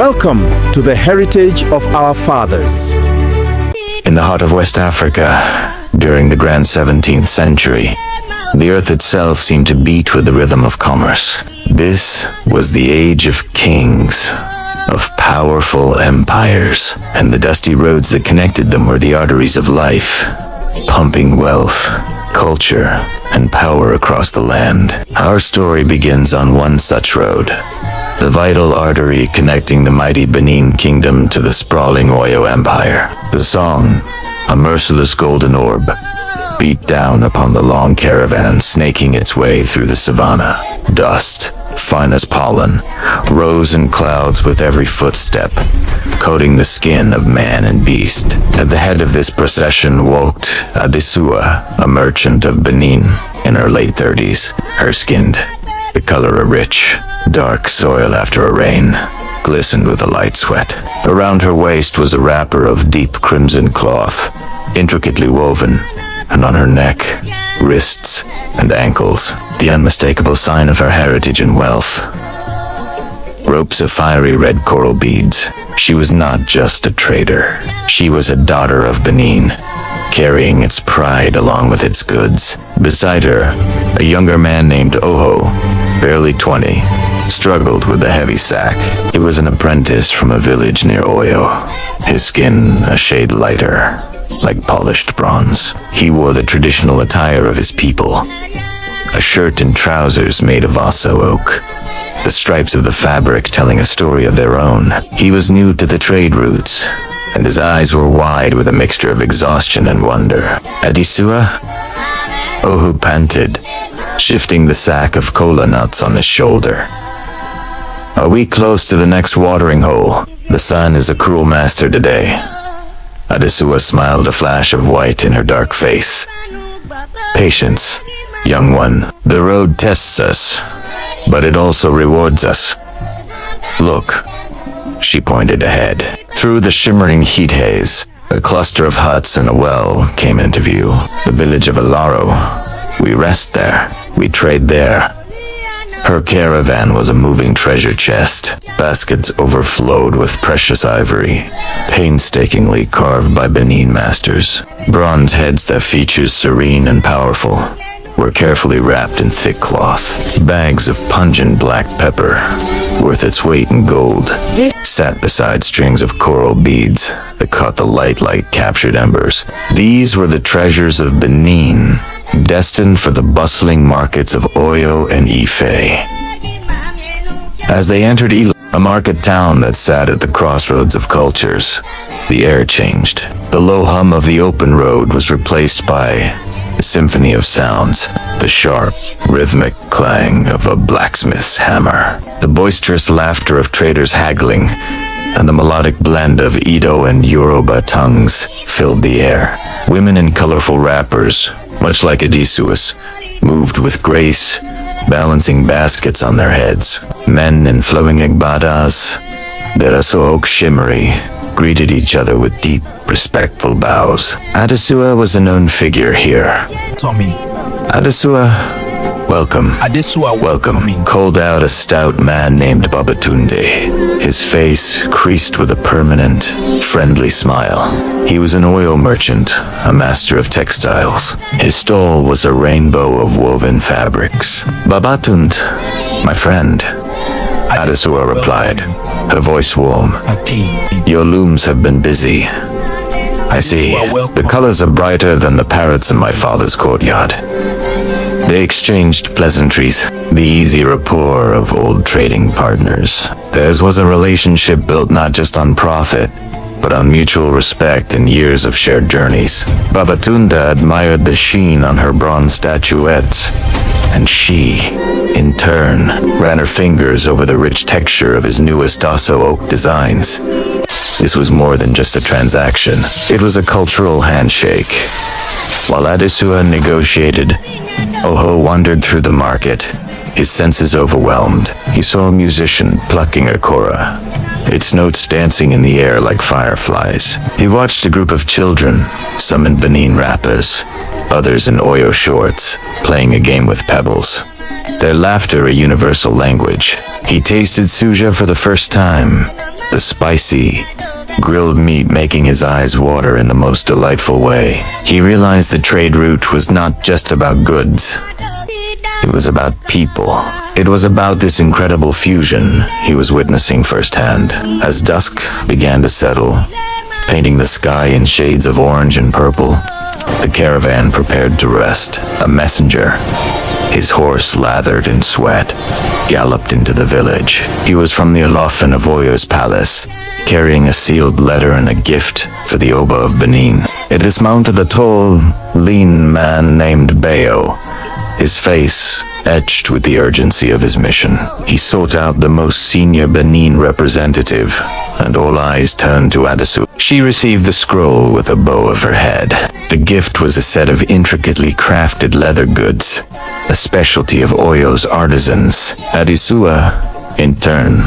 Welcome to the heritage of our fathers. In the heart of West Africa, during the grand 17th century, the earth itself seemed to beat with the rhythm of commerce. This was the age of kings, of powerful empires, and the dusty roads that connected them were the arteries of life, pumping wealth, culture, and power across the land. Our story begins on one such road, the vital artery connecting the mighty Benin Kingdom to the sprawling Oyo Empire. The song, a merciless golden orb, beat down upon the long caravan snaking its way through the savannah. Dust, fine as pollen, rose in clouds with every footstep, coating the skin of man and beast. At the head of this procession walked Adesua, a merchant of Benin, in her late 30s, her-skinned, the color of rich, dark soil after a rain, glistened with a light sweat. Around her waist was a wrapper of deep crimson cloth, intricately woven, and on her neck, wrists, and ankles, the unmistakable sign of her heritage and wealth. Ropes of fiery red coral beads. She was not just a trader. She was a daughter of Benin, carrying its pride along with its goods. Beside her, a younger man named Oho, barely 20, struggled with the heavy sack. He was an apprentice from a village near Oyo, his skin a shade lighter, like polished bronze. He wore the traditional attire of his people, a shirt and trousers made of Ogiso oak, the stripes of the fabric telling a story of their own. He was new to the trade routes, and his eyes were wide with a mixture of exhaustion and wonder. Adesua? Ohu panted, shifting the sack of kola nuts on his shoulder. Are we close to the next watering hole? The sun is a cruel master today. Adesua smiled, a flash of white in her dark face. Patience, young one. The road tests us, but it also rewards us. Look, she pointed ahead. Through the shimmering heat haze, a cluster of huts and a well came into view. The village of Alaro. We rest there. We trade there. Her caravan was a moving treasure chest. Baskets overflowed with precious ivory, painstakingly carved by Benin masters. Bronze heads that features serene and powerful were carefully wrapped in thick cloth. Bags of pungent black pepper, worth its weight in gold, sat beside strings of coral beads that caught the light like captured embers. These were the treasures of Benin, destined for the bustling markets of Oyo and Ife. As they entered Ilo, a market town that sat at the crossroads of cultures, the air changed. The low hum of the open road was replaced by a symphony of sounds, the sharp, rhythmic clang of a blacksmith's hammer, the boisterous laughter of traders haggling, and the melodic blend of Edo and Yoruba tongues filled the air. Women in colorful wrappers, much like Adesua's, moved with grace, balancing baskets on their heads. Men in flowing agbadas, their Ogiso shimmery, greeted each other with deep, respectful bows. Adesua was a known figure here. Tommy. Adesua, welcome. Adesua, welcome, called out a stout man named Babatunde, his face creased with a permanent, friendly smile. He was an oil merchant, a master of textiles. His stall was a rainbow of woven fabrics. Babatund, my friend, Adesua replied, her voice warm. Your looms have been busy. I see. The colors are brighter than the parrots in my father's courtyard. They exchanged pleasantries, the easy rapport of old trading partners. Theirs was a relationship built not just on profit, but on mutual respect and years of shared journeys. Babatunda admired the sheen on her bronze statuettes, and she, in turn, ran her fingers over the rich texture of his newest Ogiso oak designs. This was more than just a transaction. It was a cultural handshake. While Adesua negotiated, Oho wandered through the market, his senses overwhelmed. He saw a musician plucking a kora, its notes dancing in the air like fireflies. He watched a group of children, some in Benin wrappers, others in Oyo shorts, playing a game with pebbles. Their laughter a universal language. He tasted suja for the first time, the spicy, grilled meat making his eyes water in the most delightful way. He realized the trade route was not just about goods. It was about people. It was about this incredible fusion he was witnessing firsthand. As dusk began to settle, painting the sky in shades of orange and purple, the caravan prepared to rest. A messenger, his horse lathered in sweat, galloped into the village. He was from the Olofin of Oyo's palace, carrying a sealed letter and a gift for the Oba of Benin. It dismounted a tall, lean man named Bayo, his face etched with the urgency of his mission. He sought out the most senior Benin representative, and all eyes turned to Adesu. She received the scroll with a bow of her head. The gift was a set of intricately crafted leather goods, a specialty of Oyo's artisans. Adesua, in turn,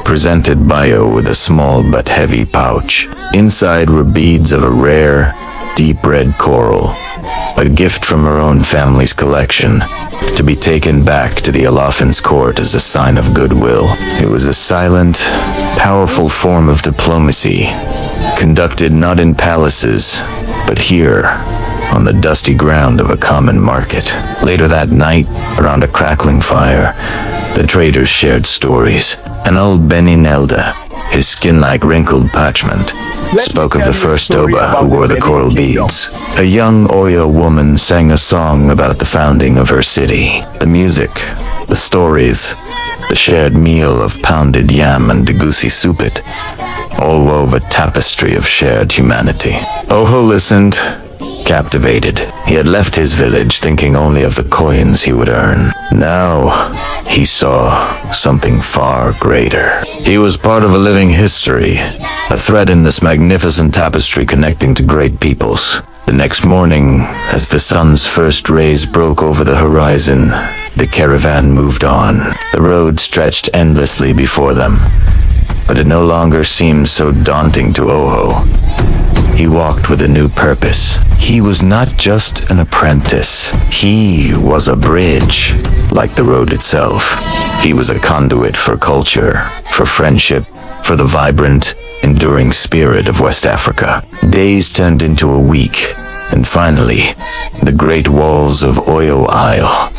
presented Bayo with a small but heavy pouch. Inside were beads of a rare, deep red coral, a gift from her own family's collection, to be taken back to the Olofin's court as a sign of goodwill. It was a silent, powerful form of diplomacy, conducted not in palaces, but here, on the dusty ground of a common market. Later that night, around a crackling fire, the traders shared stories. An old Benin elder, his skin like wrinkled parchment, spoke of the first Oba who wore the coral beads. A young Oyo woman sang a song about the founding of her city. The music, the stories, the shared meal of pounded yam and degusi supit, all wove a tapestry of shared humanity. Oho listened, captivated. He had left his village thinking only of the coins he would earn. Now, he saw something far greater. He was part of a living history, a thread in this magnificent tapestry connecting to great peoples. The next morning, as the sun's first rays broke over the horizon, the caravan moved on. The road stretched endlessly before them, but it no longer seemed so daunting to Oho. He walked with a new purpose. He was not just an apprentice. He was a bridge, like the road itself. He was a conduit for culture, for friendship, for the vibrant, enduring spirit of West Africa. Days turned into a week, and finally, the great walls of Oyo Isle,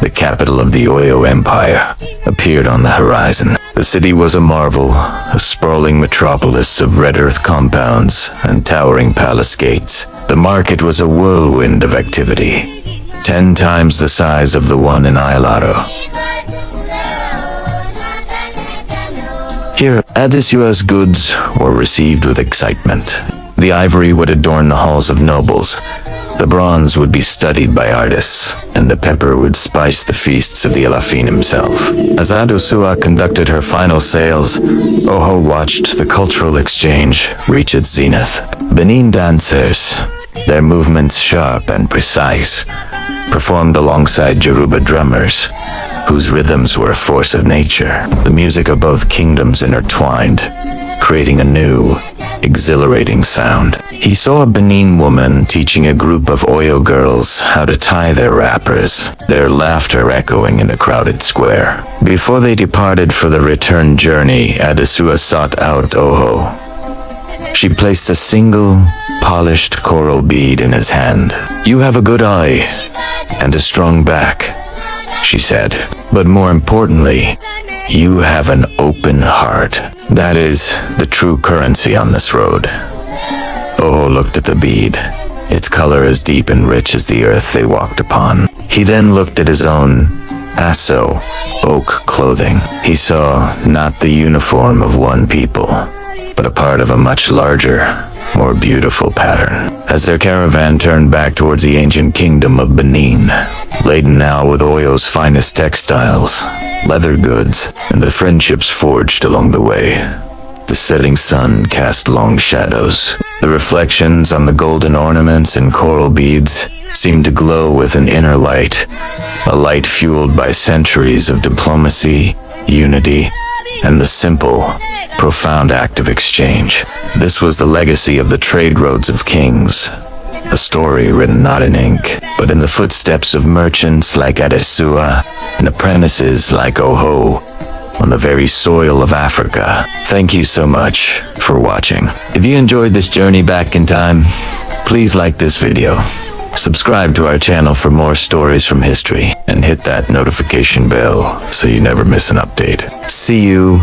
the capital of the Oyo Empire, appeared on the horizon. The city was a marvel, a sprawling metropolis of red earth compounds and towering palace gates. The market was a whirlwind of activity, 10 times the size of the one in Ayalaro. Here, Adesua's goods were received with excitement. The ivory would adorn the halls of nobles, the bronze would be studied by artists, and the pepper would spice the feasts of the Olofin himself. As Adesua conducted her final sales, Oho watched the cultural exchange reach its zenith. Benin dancers, their movements sharp and precise, performed alongside Yoruba drummers, whose rhythms were a force of nature. The music of both kingdoms intertwined, creating a new, exhilarating sound. He saw a Benin woman teaching a group of Oyo girls how to tie their wrappers, their laughter echoing in the crowded square. Before they departed for the return journey, Adesua sought out Oho. She placed a single, polished coral bead in his hand. "You have a good eye, and a strong back," she said. "But more importantly, you have an open heart. That is the true currency on this road." Oho looked at the bead, its color as deep and rich as the earth they walked upon. He then looked at his own aso, oak clothing. He saw not the uniform of one people, but a part of a much larger, more beautiful pattern. As their caravan turned back towards the ancient kingdom of Benin, laden now with Oyo's finest textiles, leather goods, and the friendships forged along the way, the setting sun cast long shadows. The reflections on the golden ornaments and coral beads seemed to glow with an inner light, a light fueled by centuries of diplomacy, unity, and the simple, profound act of exchange. This was the legacy of the trade roads of kings, a story written not in ink, but in the footsteps of merchants like Adesua and apprentices like Oho, on the very soil of Africa. Thank you so much for watching. If you enjoyed this journey back in time, please like this video, subscribe to our channel for more stories from history, and hit that notification bell so you never miss an update. See you